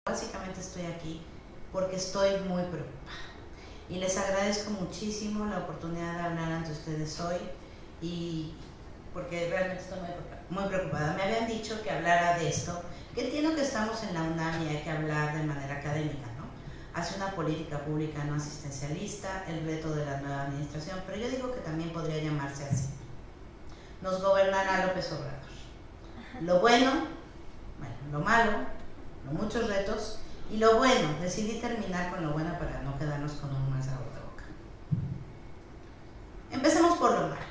Básicamente estoy aquí porque estoy muy preocupada y les agradezco muchísimo la oportunidad de hablar ante ustedes hoy, y porque realmente estoy muy preocupada. Me habían dicho que hablara de esto, que entiendo que estamos en la UNAM y hay que hablar de manera académica, ¿no? Hacia una política pública no asistencialista, el reto de la nueva administración, pero yo digo que también podría llamarse así. Nos gobernará López Obrador. Lo bueno, lo malo, muchos retos, y lo bueno, decidí terminar con lo bueno para no quedarnos con un mal sabor de boca. Empecemos por lo malo.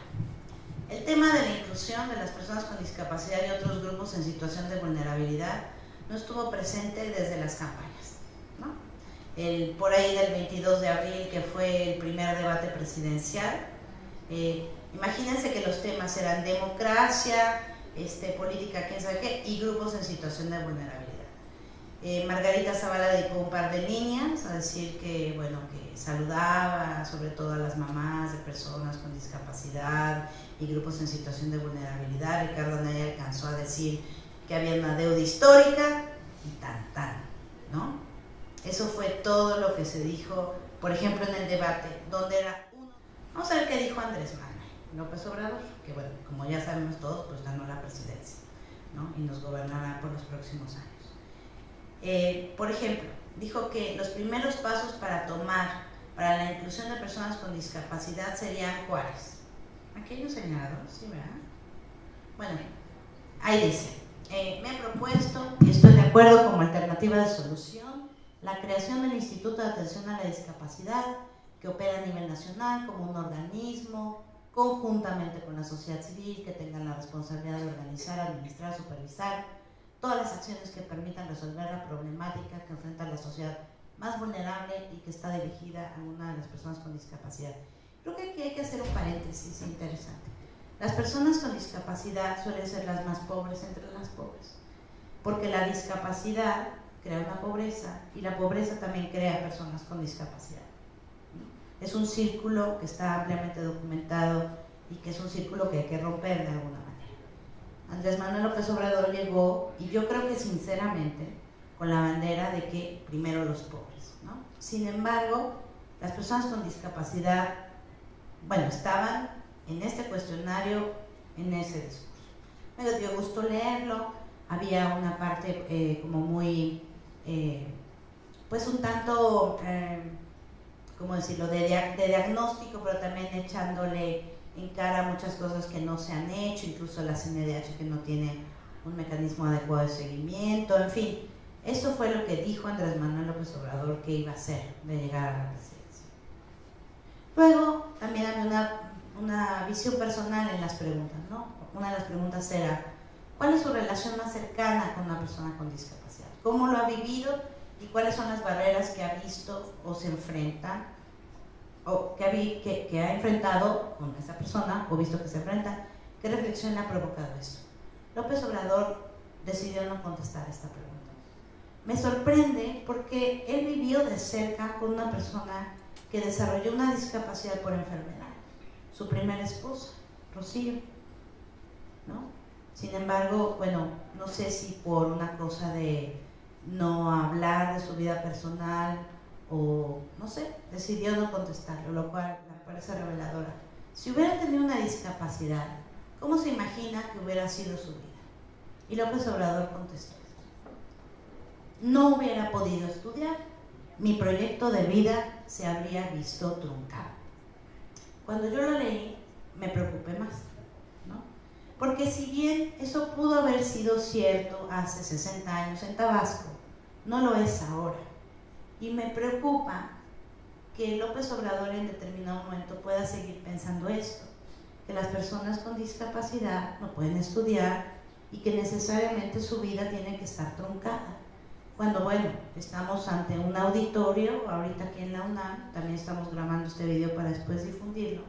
El tema de la inclusión de las personas con discapacidad y otros grupos en situación de vulnerabilidad no estuvo presente desde las campañas, ¿no? Por ahí del 22 de abril, que fue el primer debate presidencial, imagínense que los temas eran democracia, política, quién sabe qué, y grupos en situación de vulnerabilidad. Margarita Zavala dedicó un par de líneas a decir que, bueno, que saludaba sobre todo a las mamás de personas con discapacidad y grupos en situación de vulnerabilidad. Ricardo Anaya alcanzó a decir que había una deuda histórica y tan, ¿no? Eso fue todo lo que se dijo, por ejemplo, en el debate, donde era uno. Vamos a ver qué dijo Andrés Manuel López Obrador, que, bueno, como ya sabemos todos, pues ganó la presidencia, ¿no? Y nos gobernará por los próximos años. Por ejemplo, dijo que los primeros pasos para la inclusión de personas con discapacidad serían ¿cuáles? Aquellos señalados, ¿sí, verdad? Bueno, ahí dice, me he propuesto y estoy de acuerdo como alternativa de solución la creación del Instituto de Atención a la Discapacidad, que opera a nivel nacional como un organismo, conjuntamente con la sociedad civil, que tenga la responsabilidad de organizar, administrar, supervisar todas las acciones que permitan resolver la problemática que enfrenta la sociedad más vulnerable y que está dirigida a una de las personas con discapacidad. Creo que aquí hay que hacer un paréntesis interesante. Las personas con discapacidad suelen ser las más pobres entre las pobres, porque la discapacidad crea una pobreza y la pobreza también crea personas con discapacidad. Es un círculo que está ampliamente documentado y que es un círculo que hay que romper de alguna manera. Andrés Manuel López Obrador llegó, y yo creo que sinceramente, con la bandera de que primero los pobres, ¿no? Sin embargo, las personas con discapacidad, bueno, estaban en este cuestionario, en ese discurso. Me dio gusto leerlo, había una parte como muy, pues un tanto, ¿cómo decirlo?, de diagnóstico, pero también echándole en cara muchas cosas que no se han hecho, incluso la CNDH que no tiene un mecanismo adecuado de seguimiento, en fin. Eso fue lo que dijo Andrés Manuel López Obrador que iba a hacer de llegar a la presidencia. Luego también había una visión personal en las preguntas, ¿no? Una de las preguntas era, ¿cuál es su relación más cercana con una persona con discapacidad? ¿Cómo lo ha vivido y cuáles son las barreras que ha visto o se enfrentan, o que ha enfrentado con esa persona, o visto que se enfrenta? ¿Qué reflexión ha provocado eso? López Obrador decidió no contestar esta pregunta. Me sorprende porque él vivió de cerca con una persona que desarrolló una discapacidad por enfermedad, su primera esposa, Rocío, ¿no? Sin embargo, bueno, no sé si por una cosa de no hablar de su vida personal, o no sé, decidió no contestarlo, lo cual me parece reveladora. Si hubiera tenido una discapacidad, ¿cómo se imagina que hubiera sido su vida? Y López Obrador contestó: no hubiera podido estudiar, mi proyecto de vida se habría visto truncado. Cuando yo lo leí, me preocupé más, ¿no? Porque si bien eso pudo haber sido cierto hace 60 años en Tabasco, no lo es ahora. Y me preocupa que López Obrador en determinado momento pueda seguir pensando esto, que las personas con discapacidad no pueden estudiar y que necesariamente su vida tiene que estar truncada. Cuando, bueno, estamos ante un auditorio, ahorita aquí en la UNAM, también estamos grabando este video para después difundirlo.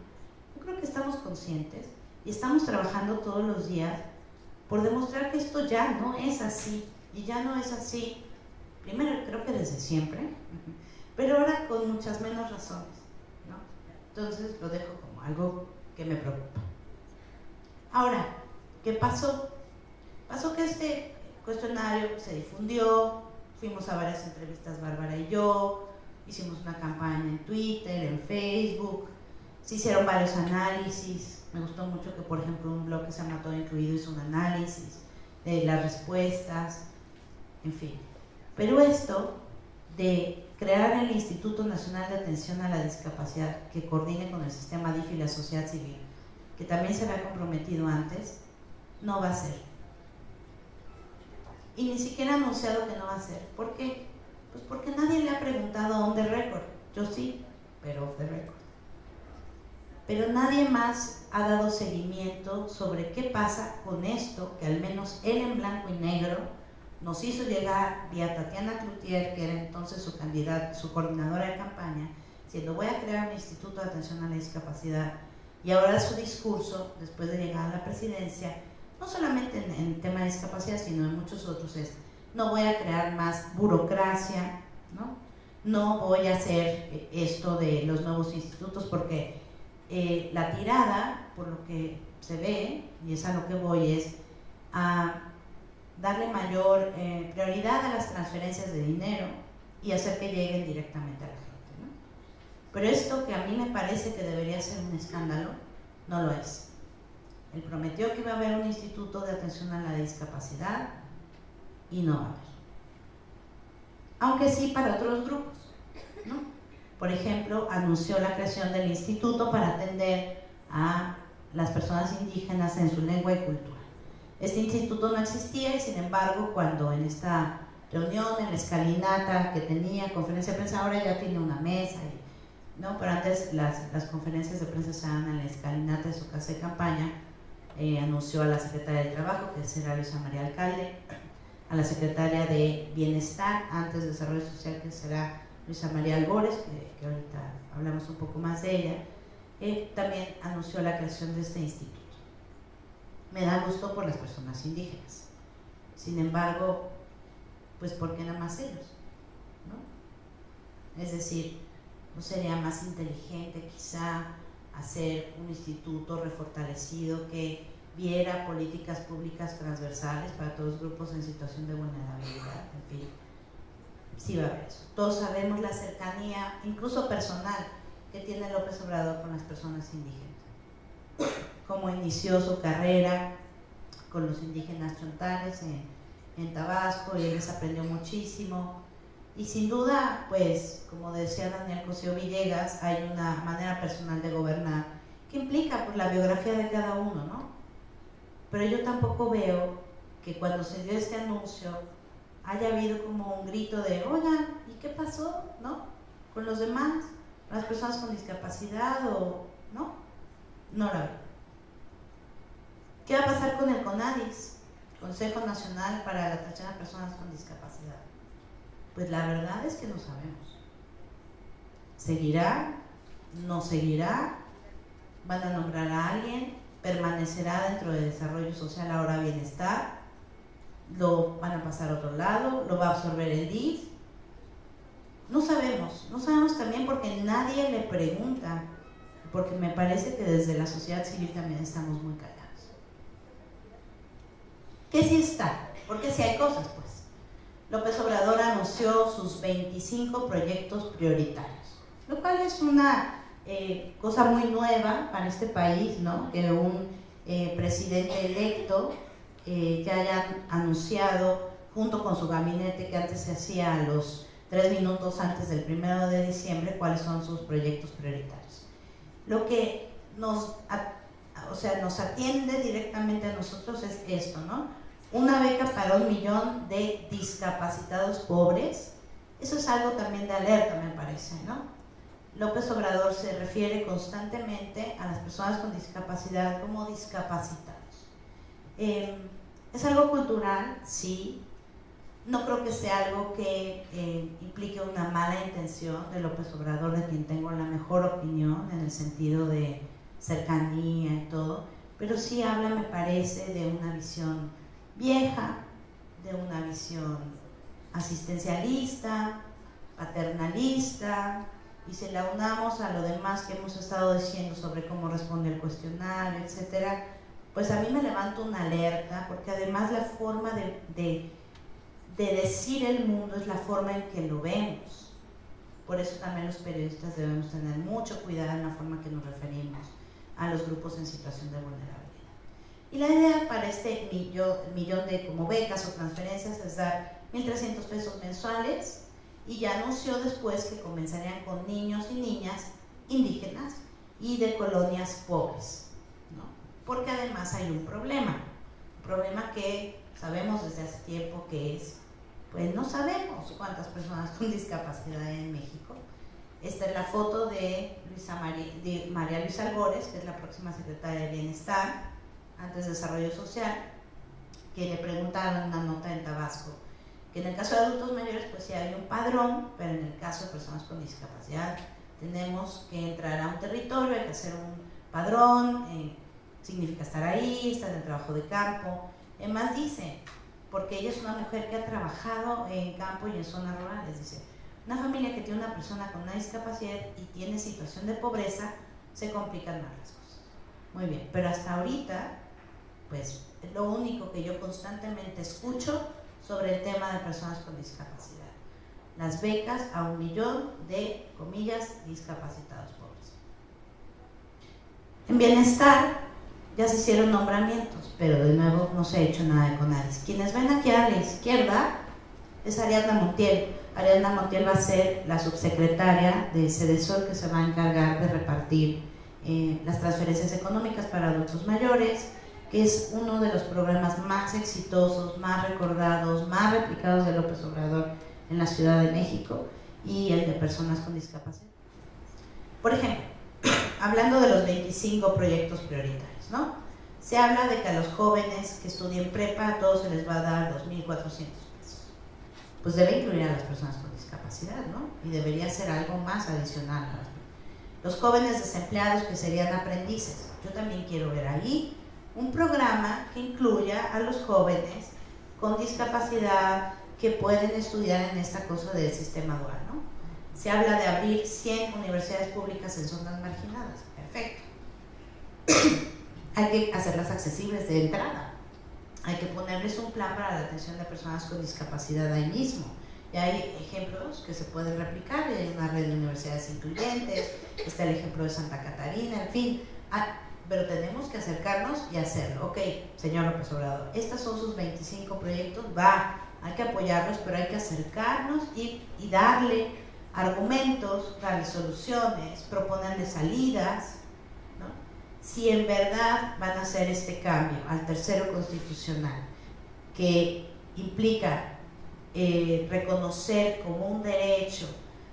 Yo creo que estamos conscientes y estamos trabajando todos los días por demostrar que esto ya no es así, y ya no es así. Primero, creo que desde siempre, pero ahora con muchas menos razones, ¿no? Entonces lo dejo como algo que me preocupa. Ahora, ¿qué pasó? Pasó que este cuestionario se difundió, fuimos a varias entrevistas Bárbara y yo, hicimos una campaña en Twitter, en Facebook, se hicieron varios análisis. Me gustó mucho que, por ejemplo, un blog que se llama Todo Incluido hizo un análisis de las respuestas, en fin. Pero esto de crear el Instituto Nacional de Atención a la Discapacidad, que coordine con el sistema DIF y la sociedad civil, que también se había comprometido antes, no va a ser. Y ni siquiera ha anunciado que no va a ser. ¿Por qué? Pues porque nadie le ha preguntado on the record. Yo sí, pero off the record. Pero nadie más ha dado seguimiento sobre qué pasa con esto, que al menos él en blanco y negro nos hizo llegar vía Tatiana Cloutier, que era entonces su candidata, su coordinadora de campaña, diciendo voy a crear un instituto de atención a la discapacidad, y ahora su discurso, después de llegar a la presidencia, no solamente en tema de discapacidad, sino en muchos otros, es no voy a crear más burocracia, no voy a hacer esto de los nuevos institutos, porque la tirada, por lo que se ve, y es a lo que voy, es a darle mayor prioridad a las transferencias de dinero y hacer que lleguen directamente a la gente, ¿no? Pero esto, que a mí me parece que debería ser un escándalo, no lo es. Él prometió que iba a haber un instituto de atención a la discapacidad y no va a haber. Aunque sí para otros grupos, ¿no? Por ejemplo, anunció la creación del instituto para atender a las personas indígenas en su lengua y cultura. Este instituto no existía y, sin embargo, cuando en esta reunión, en la escalinata que tenía, conferencia de prensa, ahora ya tiene una mesa, ¿no? Pero antes las conferencias de prensa se daban en la escalinata de su casa de campaña. Anunció a la secretaria de Trabajo, que será Luisa María Alcalde, a la secretaria de Bienestar, antes de Desarrollo Social, que será Luisa María Albores, que ahorita hablamos un poco más de ella. También anunció la creación de este instituto. Me da gusto por las personas indígenas. Sin embargo, pues ¿por qué nada más ellos? ¿No? Es decir, ¿no sería más inteligente quizá hacer un instituto refortalecido que viera políticas públicas transversales para todos los grupos en situación de vulnerabilidad? En fin, sí va a haber eso. Todos sabemos la cercanía, incluso personal, que tiene López Obrador con las personas indígenas. Cómo inició su carrera con los indígenas chontales en Tabasco, y él les aprendió muchísimo. Y sin duda, pues, como decía Daniel Cosío Villegas, hay una manera personal de gobernar que implica pues, la biografía de cada uno, ¿no? Pero yo tampoco veo que cuando se dio este anuncio haya habido como un grito de, oigan, ¿y qué pasó? ¿No? Con los demás, las personas con discapacidad, o ¿no? No la veo. ¿Qué va a pasar con el CONADIS, Consejo Nacional para la Atención a Personas con Discapacidad? Pues la verdad es que no sabemos. ¿Seguirá? ¿No seguirá? ¿Van a nombrar a alguien? ¿Permanecerá dentro de Desarrollo Social, ahora Bienestar? ¿Lo van a pasar a otro lado? ¿Lo va a absorber el DIF? No sabemos. No sabemos también porque nadie le pregunta, porque me parece que desde la sociedad civil también estamos muy callados. ¿Qué sí está? Porque sí hay cosas, pues. López Obrador anunció sus 25 proyectos prioritarios, lo cual es una cosa muy nueva para este país, ¿no? Que un presidente electo ya haya anunciado, junto con su gabinete, que antes se hacía a los 3 minutos antes del 1 de diciembre, cuáles son sus proyectos prioritarios. Lo que nos atiende directamente a nosotros es esto, ¿no? Una beca para 1 millón de discapacitados pobres. Eso es algo también de alerta, me parece, ¿no? López Obrador se refiere constantemente a las personas con discapacidad como discapacitados. Es algo cultural, sí. No creo que sea algo que implique una mala intención de López Obrador, de quien tengo la mejor opinión en el sentido de cercanía y todo, pero sí habla, me parece, de una visión vieja, de una visión asistencialista, paternalista, y se la unamos a lo demás que hemos estado diciendo sobre cómo responde el cuestionario, etcétera, pues a mí me levanta una alerta, porque además la forma de de decir el mundo es la forma en que lo vemos. Por eso también los periodistas debemos tener mucho cuidado en la forma que nos referimos a los grupos en situación de vulnerabilidad. Y la idea para este millón de como becas o transferencias es dar 1.300 pesos mensuales, y ya anunció después que comenzarían con niños y niñas indígenas y de colonias pobres, ¿no? Porque además hay un problema que sabemos desde hace tiempo, que es, pues no sabemos cuántas personas con discapacidad hay en México. Esta es la foto de María Luisa Albores, que es la próxima secretaria de Bienestar, antes de Desarrollo Social, que le preguntaron en una nota en Tabasco, que en el caso de adultos mayores pues sí hay un padrón, pero en el caso de personas con discapacidad tenemos que entrar a un territorio, hay que hacer un padrón, significa estar ahí, estar en el trabajo de campo. Además dice, porque ella es una mujer que ha trabajado en campo y en zonas rurales, dice, una familia que tiene una persona con una discapacidad y tiene situación de pobreza, se complican más las cosas. Muy bien, pero hasta ahorita, pues es lo único que yo constantemente escucho sobre el tema de personas con discapacidad. Las becas a 1 millón de, comillas, discapacitados pobres. En bienestar ya se hicieron nombramientos, pero de nuevo no se ha hecho nada de CONADIS. Quienes ven aquí a la izquierda es Ariadna Montiel. Ariadna Montiel va a ser la subsecretaria de Sedesol, que se va a encargar de repartir las transferencias económicas para adultos mayores, que es uno de los programas más exitosos, más recordados, más replicados de López Obrador en la Ciudad de México, y el de personas con discapacidad. Por ejemplo, hablando de los 25 proyectos prioritarios, ¿no? Se habla de que a los jóvenes que estudien prepa a todos se les va a dar 2.400 pesos. Pues debe incluir a las personas con discapacidad, ¿no? Y debería ser algo más adicional a los jóvenes desempleados, que serían aprendices. Yo también quiero ver ahí un programa que incluya a los jóvenes con discapacidad que pueden estudiar en esta cosa del sistema dual, ¿no? Se habla de abrir 100 universidades públicas en zonas marginadas. Perfecto. Hay que hacerlas accesibles de entrada. Hay que ponerles un plan para la atención de personas con discapacidad ahí mismo. Y hay ejemplos que se pueden replicar. Hay una red de universidades incluyentes, está el ejemplo de Santa Catarina, en fin. Pero tenemos que acercarnos y hacerlo. Ok, señor López Obrador, estos son sus 25 proyectos, hay que apoyarlos, pero hay que acercarnos y darle argumentos, darle soluciones, proponerle salidas, ¿no? Si en verdad van a hacer este cambio al tercero constitucional, que implica reconocer como un derecho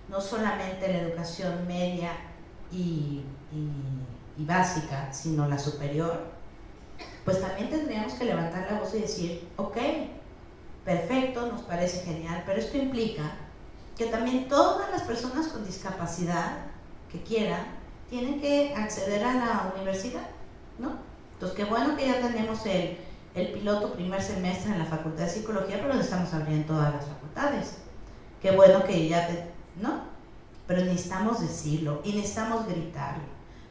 no solamente la educación media y básica, sino la superior, pues también tendríamos que levantar la voz y decir, ok, perfecto, nos parece genial, pero esto implica que también todas las personas con discapacidad que quieran tienen que acceder a la universidad, ¿no? Entonces, qué bueno que ya tenemos el piloto primer semestre en la Facultad de Psicología, pero lo estamos abriendo en todas las facultades. Qué bueno que ya ¿no? Pero necesitamos decirlo y necesitamos gritarlo,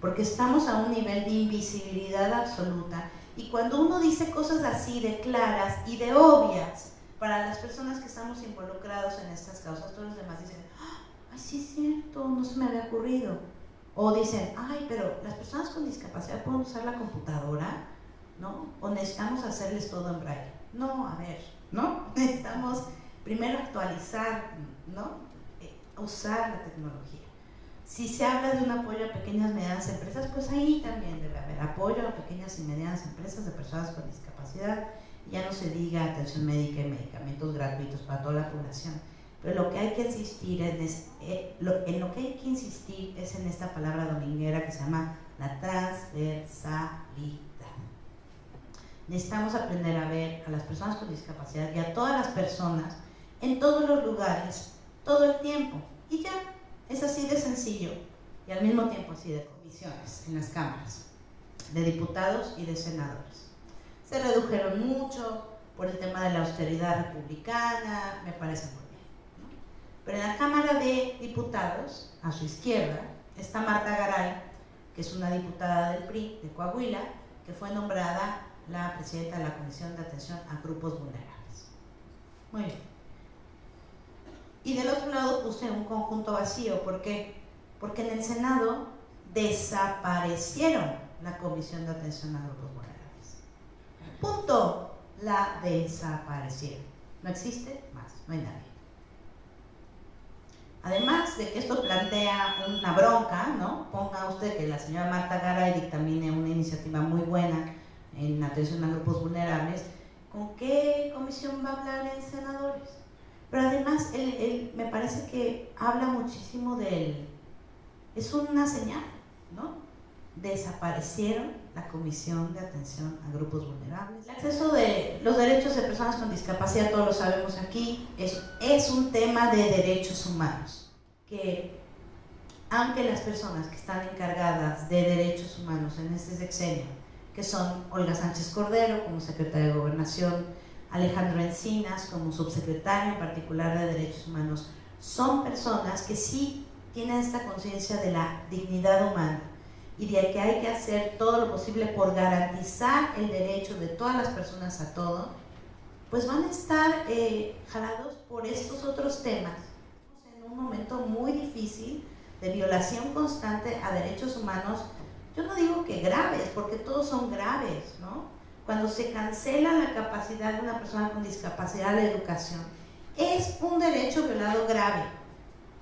porque estamos a un nivel de invisibilidad absoluta, y cuando uno dice cosas así de claras y de obvias para las personas que estamos involucrados en estas causas, todos los demás dicen, ay, sí es cierto, no se me había ocurrido. O dicen, ay, pero las personas con discapacidad pueden usar la computadora, ¿no? O necesitamos hacerles todo en braille. No, a ver, ¿no? Necesitamos primero actualizar, ¿no? Usar la tecnología. Si se habla de un apoyo a pequeñas y medianas empresas, pues ahí también debe haber apoyo a pequeñas y medianas empresas de personas con discapacidad. Ya no se diga atención médica y medicamentos gratuitos para toda la población. Pero lo que hay que insistir en lo que hay que insistir es en esta palabra dominguera que se llama la transversalidad. Necesitamos aprender a ver a las personas con discapacidad y a todas las personas en todos los lugares, todo el tiempo. Y ya, es así de sencillo y al mismo tiempo así de comisiones en las cámaras de diputados y de senadores. Se redujeron mucho por el tema de la austeridad republicana, me parece muy bien, ¿no? Pero en la Cámara de Diputados, a su izquierda, está Marta Garay, que es una diputada del PRI de Coahuila, que fue nombrada la presidenta de la Comisión de Atención a Grupos Vulnerables. Muy bien. Y del otro lado puse un conjunto vacío. ¿Por qué? Porque en el Senado desaparecieron la Comisión de Atención a Grupos Vulnerables. Punto. La desaparecieron. No existe más, no hay nadie. Además de que esto plantea una bronca, ¿no? Ponga usted que la señora Marta Garay dictamine una iniciativa muy buena en atención a grupos vulnerables, ¿con qué comisión va a hablar en senadores? Pero además, él me parece que habla muchísimo de él. Es una señal, ¿no? Desaparecieron la Comisión de Atención a Grupos Vulnerables. El acceso de los derechos de personas con discapacidad, todos lo sabemos aquí, es un tema de derechos humanos, que aunque las personas que están encargadas de derechos humanos en este sexenio, que son Olga Sánchez Cordero como secretaria de Gobernación, Alejandro Encinas como subsecretario en particular de Derechos Humanos, son personas que sí tienen esta conciencia de la dignidad humana y de que hay que hacer todo lo posible por garantizar el derecho de todas las personas a todo, pues van a estar jalados por estos otros temas. En un momento muy difícil de violación constante a derechos humanos, yo no digo que graves, porque todos son graves, ¿no? Cuando se cancela la capacidad de una persona con discapacidad de educación, es un derecho violado grave,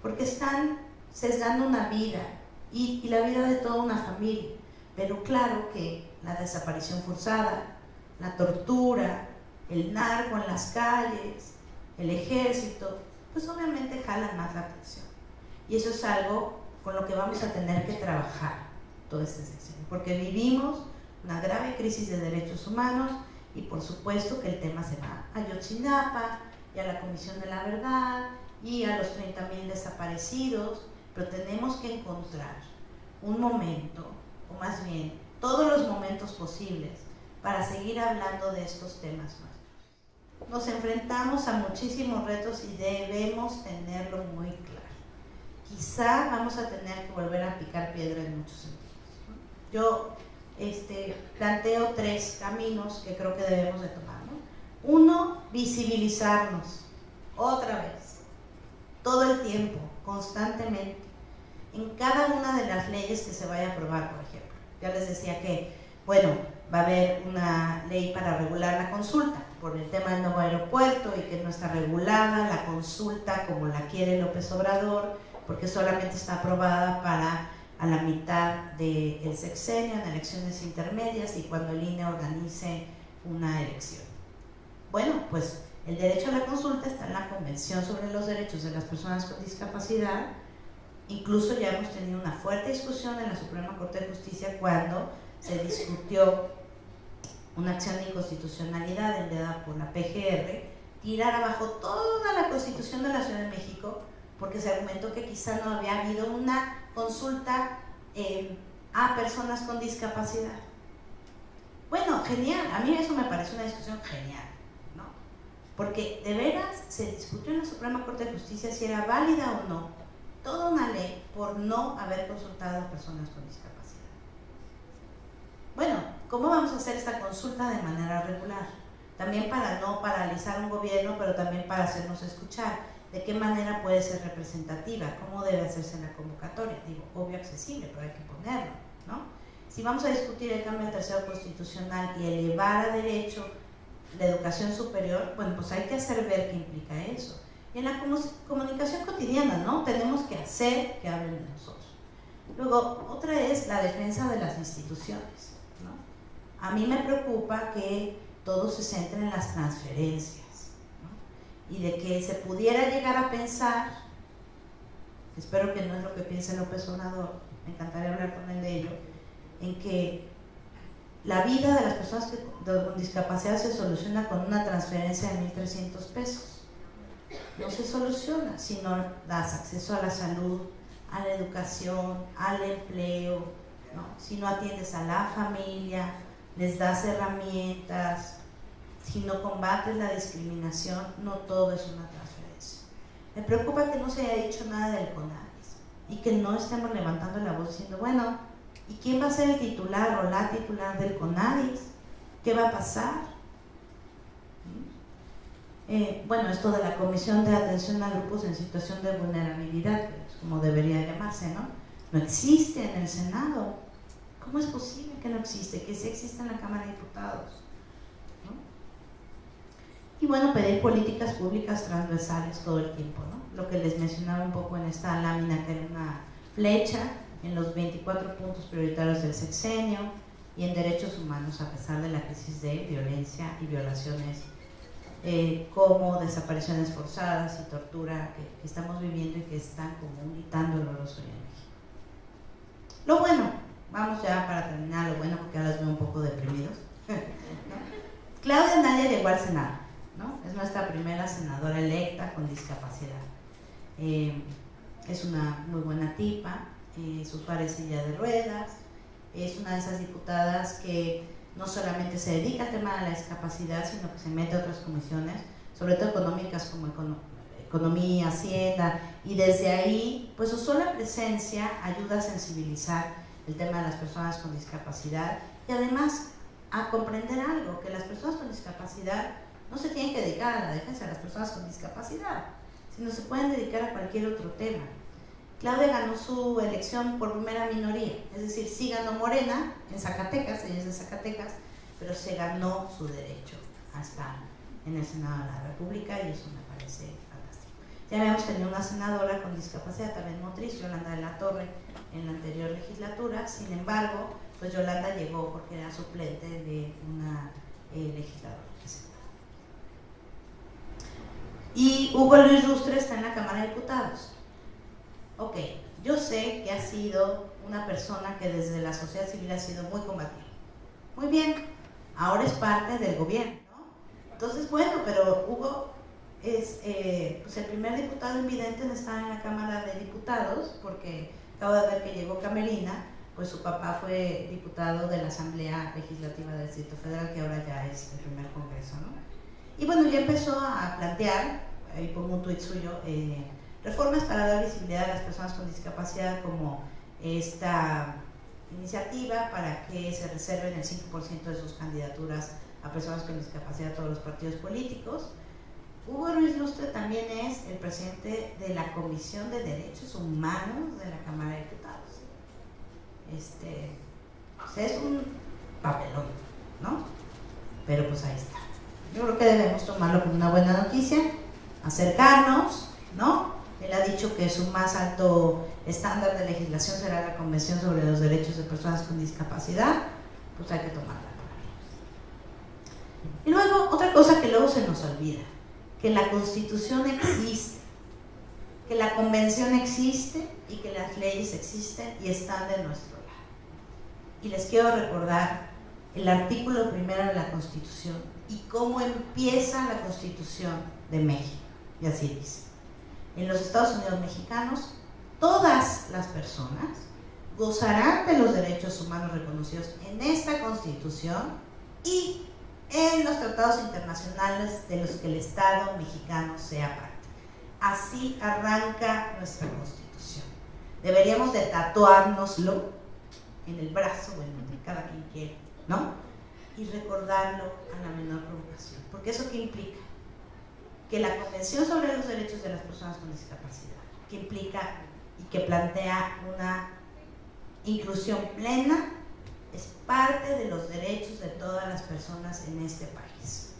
porque están sesgando una vida y la vida de toda una familia. Pero claro que la desaparición forzada, la tortura, el narco en las calles, el ejército, pues obviamente jalan más la atención. Y eso es algo con lo que vamos a tener que trabajar todo este sexenio, porque vivimos una grave crisis de derechos humanos y por supuesto que el tema se va a Ayotzinapa y a la Comisión de la Verdad y a los 30,000 desaparecidos, pero tenemos que encontrar un momento, o más bien todos los momentos posibles para seguir hablando de estos temas nuestros. Nos enfrentamos a muchísimos retos y debemos tenerlo muy claro. Quizá vamos a tener que volver a picar piedra en muchos sentidos. Yo planteo 3 caminos que creo que debemos de tomar, ¿no? Uno, visibilizarnos otra vez, todo el tiempo, constantemente, en cada una de las leyes que se vaya a aprobar, por ejemplo. Ya les decía que, bueno, va a haber una ley para regular la consulta por el tema del nuevo aeropuerto y que no está regulada la consulta como la quiere López Obrador, porque solamente está aprobada para a la mitad del sexenio en elecciones intermedias y cuando el INE organice una elección. Bueno, pues el derecho a la consulta está en la Convención sobre los Derechos de las Personas con Discapacidad. Incluso ya hemos tenido una fuerte discusión en la Suprema Corte de Justicia cuando se discutió una acción de inconstitucionalidad enviada por la PGR, tirar abajo toda la Constitución de la Ciudad de México, porque se argumentó que quizá no había habido una consulta a personas con discapacidad. Bueno, genial, a mí eso me parece una discusión genial, ¿no? Porque de veras se discutió en la Suprema Corte de Justicia si era válida o no toda una ley por no haber consultado a personas con discapacidad. Bueno, ¿cómo vamos a hacer esta consulta de manera regular? También para no paralizar un gobierno, pero también para hacernos escuchar. ¿De qué manera puede ser representativa? ¿Cómo debe hacerse la convocatoria? Digo, obvio, accesible, pero hay que ponerlo, ¿no? Si vamos a discutir el cambio del tercero constitucional y elevar a derecho la educación superior, bueno, pues hay que hacer ver qué implica eso. Y en la comunicación cotidiana, ¿no? Tenemos que hacer que hablen de nosotros. Luego, otra es la defensa de las instituciones, ¿no? A mí me preocupa que todo se centre en las transferencias, y de que se pudiera llegar a pensar, espero que no es lo que piense López Obrador, me encantaría hablar con él de ello, en que la vida de las personas con discapacidad se soluciona con una transferencia de 1,300 pesos. No se soluciona si no das acceso a la salud, a la educación, al empleo, ¿no? Si no atiendes a la familia, les das herramientas. Si no combates la discriminación, no todo es una transferencia. Me preocupa que no se haya dicho nada del CONADIS y que no estemos levantando la voz diciendo, bueno, ¿y quién va a ser el titular o la titular del CONADIS? ¿Qué va a pasar? bueno, esto de la Comisión de Atención a Grupos en Situación de Vulnerabilidad, que es como debería llamarse, ¿no? No existe en el Senado. ¿Cómo es posible que no existe? Que sí existe en la Cámara de Diputados, ¿no? Y bueno, pedir políticas públicas transversales todo el tiempo, ¿no? Lo que les mencionaba un poco en esta lámina, que era una flecha en los 24 puntos prioritarios del sexenio y en derechos humanos, a pesar de la crisis de violencia y violaciones, como desapariciones forzadas y tortura que estamos viviendo y que están como un gritando doloroso en México. Lo bueno, vamos ya para terminar, lo bueno, porque ahora los veo un poco deprimidos, ¿no? Claudia Naya llegó al Senado, ¿no? Es nuestra primera senadora electa con discapacidad. Es una muy buena tipa, su padre es silla de ruedas, es una de esas diputadas que no solamente se dedica al tema de la discapacidad, sino que se mete a otras comisiones, sobre todo económicas como Economía, Hacienda, y desde ahí, pues su sola presencia ayuda a sensibilizar el tema de las personas con discapacidad y además a comprender algo, que las personas con discapacidad no se tienen que dedicar a la defensa de las personas con discapacidad, sino se pueden dedicar a cualquier otro tema. Claudia ganó su elección por primera minoría, es decir, sí ganó Morena en Zacatecas, ella es de Zacatecas, pero se ganó su derecho a estar en el Senado de la República y eso me parece fantástico. Ya habíamos tenido una senadora con discapacidad también motriz, Yolanda de la Torre, en la anterior legislatura, sin embargo, pues Yolanda llegó porque era suplente de una legisladora. Y Hugo Luis Lustre está en la Cámara de Diputados. Ok, yo sé que ha sido una persona que desde la sociedad civil ha sido muy combativa. Muy bien, ahora es parte del gobierno, ¿no? Entonces, bueno, pero Hugo es pues el primer diputado invidente en estar en la Cámara de Diputados, porque acabo de ver que llegó Camerina, pues su papá fue diputado de la Asamblea Legislativa del Distrito Federal, que ahora ya es el primer congreso, ¿no? Y bueno, ya empezó a plantear, ahí pongo un tuit suyo, reformas para dar visibilidad a las personas con discapacidad, como esta iniciativa para que se reserven el 5% de sus candidaturas a personas con discapacidad a todos los partidos políticos. Hugo Luis Lustre también es el presidente de la Comisión de Derechos Humanos de la Cámara de Diputados. Pues es un papelón, ¿no? Pero pues ahí está. Yo creo que debemos tomarlo como una buena noticia, acercarnos, ¿no? Él ha dicho que su más alto estándar de legislación será la Convención sobre los Derechos de Personas con Discapacidad, pues hay que tomarla. Y luego, otra cosa que luego se nos olvida, que la Constitución existe, que la Convención existe y que las leyes existen y están de nuestro lado. Y les quiero recordar el artículo 1 de la Constitución y cómo empieza la Constitución de México, y así dice: en los Estados Unidos mexicanos, todas las personas gozarán de los derechos humanos reconocidos en esta Constitución y en los tratados internacionales de los que el Estado mexicano sea parte. Así arranca nuestra Constitución. Deberíamos de tatuárnoslo en el brazo, bueno, cada quien quiere, ¿no? Y recordarlo a la menor provocación. Porque ¿eso qué implica? Que la Convención sobre los Derechos de las Personas con Discapacidad, que implica y que plantea una inclusión plena, es parte de los derechos de todas las personas en este país.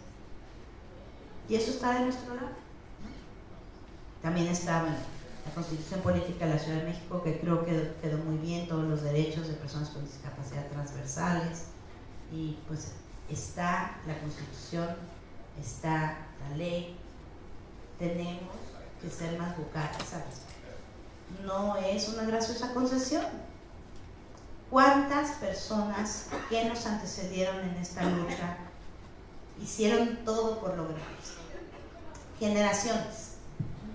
Y eso está de nuestro lado, ¿no? También está, bueno, la Constitución Política de la Ciudad de México, que creo que quedó muy bien, todos los derechos de personas con discapacidad transversales, y pues está la Constitución, está la ley. Tenemos que ser más vocales al respecto. No es una graciosa concesión. ¿Cuántas personas que nos antecedieron en esta lucha hicieron todo por lograr esto? Generaciones,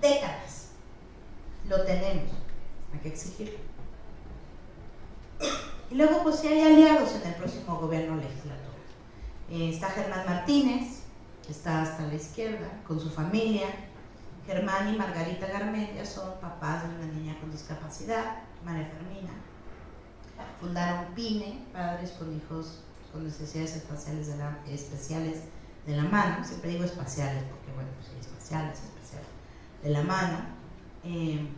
décadas. Lo tenemos, hay que exigirlo. Y luego, pues si hay aliados en el próximo gobierno legislativo. Está Germán Martínez, que está hasta la izquierda, con su familia. Germán y Margarita Garmendia son papás de una niña con discapacidad, María Fermina. Fundaron PINE, Padres con Hijos con Necesidades Especiales de la mano, siempre digo espaciales porque bueno, pues sí, espaciales, de la mano. Y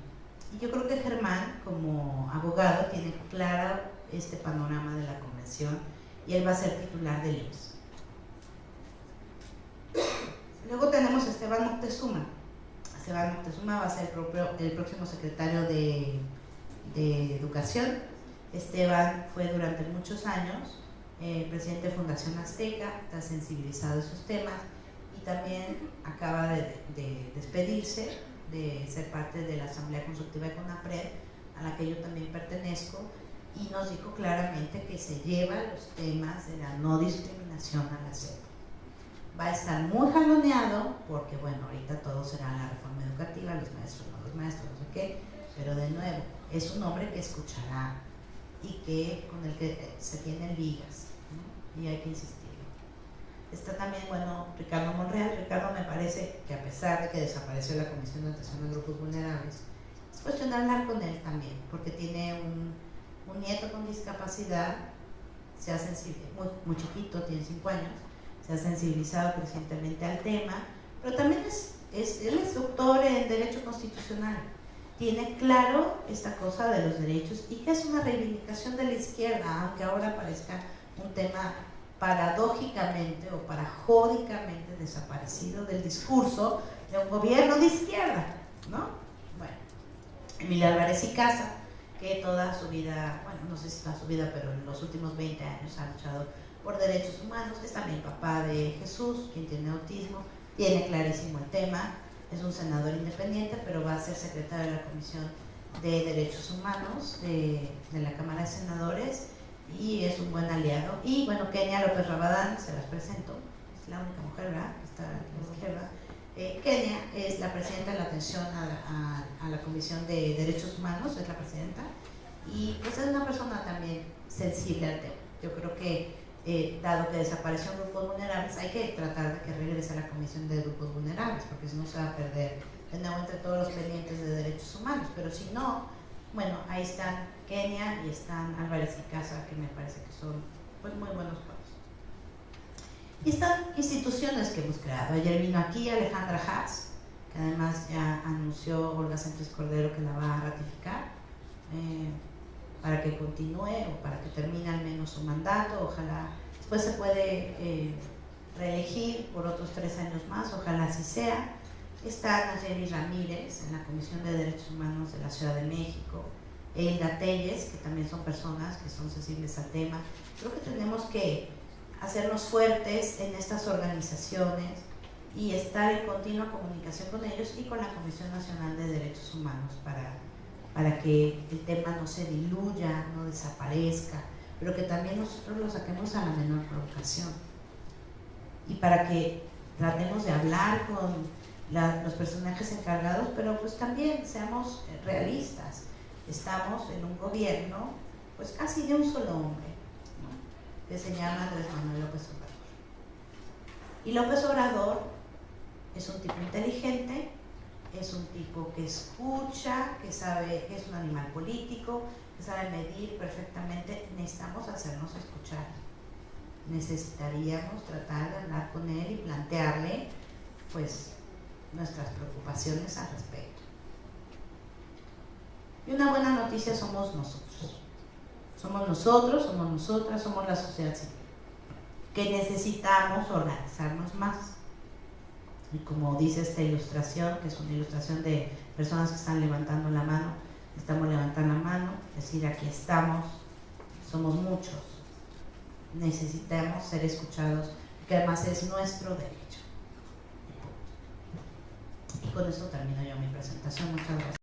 yo creo que Germán, como abogado, tiene claro este panorama de la convención y él va a ser titular del IMSS. Luego tenemos a Esteban Moctezuma. Esteban Moctezuma va a ser el próximo secretario de Educación. Esteban fue durante muchos años presidente de Fundación Azteca, está sensibilizado a esos temas y también acaba de despedirse de ser parte de la Asamblea Consultiva de CONAPRED, a la que yo también pertenezco, y nos dijo claramente que se lleva los temas de la no discriminación a la SEP. Va a estar muy jaloneado porque, bueno, ahorita todo será la reforma educativa, los maestros, no sé qué, pero de nuevo, es un hombre que escuchará y con el que se tienen ligas, ¿no? Y hay que insistir. Está también, bueno, Ricardo Monreal. Ricardo me parece que a pesar de que desapareció la Comisión de Atención a Grupos Vulnerables, es cuestión de hablar con él también, porque tiene un nieto con discapacidad, se ha sensibilizado, muy chiquito, tiene 5 años, se ha sensibilizado crecientemente al tema, pero también él es doctor en Derecho Constitucional, tiene claro esta cosa de los derechos y que es una reivindicación de la izquierda, aunque ahora parezca un tema paradójicamente o parajódicamente desaparecido del discurso de un gobierno de izquierda, ¿no? Bueno, Emilio Álvarez y Casa, que toda su vida, bueno, no sé si toda su vida, pero en los últimos 20 años ha luchado por derechos humanos, es también papá de Jesús, quien tiene autismo, tiene clarísimo el tema, es un senador independiente, pero va a ser secretario de la Comisión de Derechos Humanos de la Cámara de Senadores y es un buen aliado. Y bueno, Kenia López Rabadán, se las presento, es la única mujer, ¿verdad?, que está a la izquierda. Kenia es la presidenta de la atención a la Comisión de Derechos Humanos, es la presidenta, y pues es una persona también sensible al tema. Yo creo que dado que desapareció grupos vulnerables, hay que tratar de que regrese a la Comisión de Grupos Vulnerables, porque si no se va a perder de nuevo entre todos los pendientes de derechos humanos. Pero si no, bueno, ahí están Kenia y están Álvarez y Casa, que me parece que son pues muy buenos pasos. Y están instituciones que hemos creado. Ayer vino aquí Alejandra Haas, que además ya anunció Olga Sánchez Cordero que la va a ratificar para que continúe o para que termine al menos su mandato. Ojalá después se puede reelegir por otros 3 años más, ojalá así sea. Está Nayeli Ramírez en la Comisión de Derechos Humanos de la Ciudad de México, Hilda Telles, que también son personas que son sensibles al tema. Creo que tenemos que hacernos fuertes en estas organizaciones y estar en continua comunicación con ellos y con la Comisión Nacional de Derechos Humanos para que el tema no se diluya, no desaparezca, pero que también nosotros lo saquemos a la menor provocación y para que tratemos de hablar con los personajes encargados, pero pues también seamos realistas. Estamos en un gobierno pues casi de un solo hombre, ¿no?, que se llama Andrés Manuel López Obrador. Y López Obrador es un tipo inteligente, es un tipo que escucha, que sabe que es un animal político, que sabe medir perfectamente. Necesitamos hacernos escuchar. Necesitaríamos tratar de hablar con él y plantearle pues nuestras preocupaciones al respecto. Y una buena noticia, somos nosotros. Somos nosotros, somos nosotras, somos la sociedad civil, que necesitamos organizarnos más. Y como dice esta ilustración, que es una ilustración de personas que están levantando la mano, estamos levantando la mano, decir aquí estamos, somos muchos, necesitamos ser escuchados, que además es nuestro derecho. Y con eso termino yo mi presentación. Muchas gracias.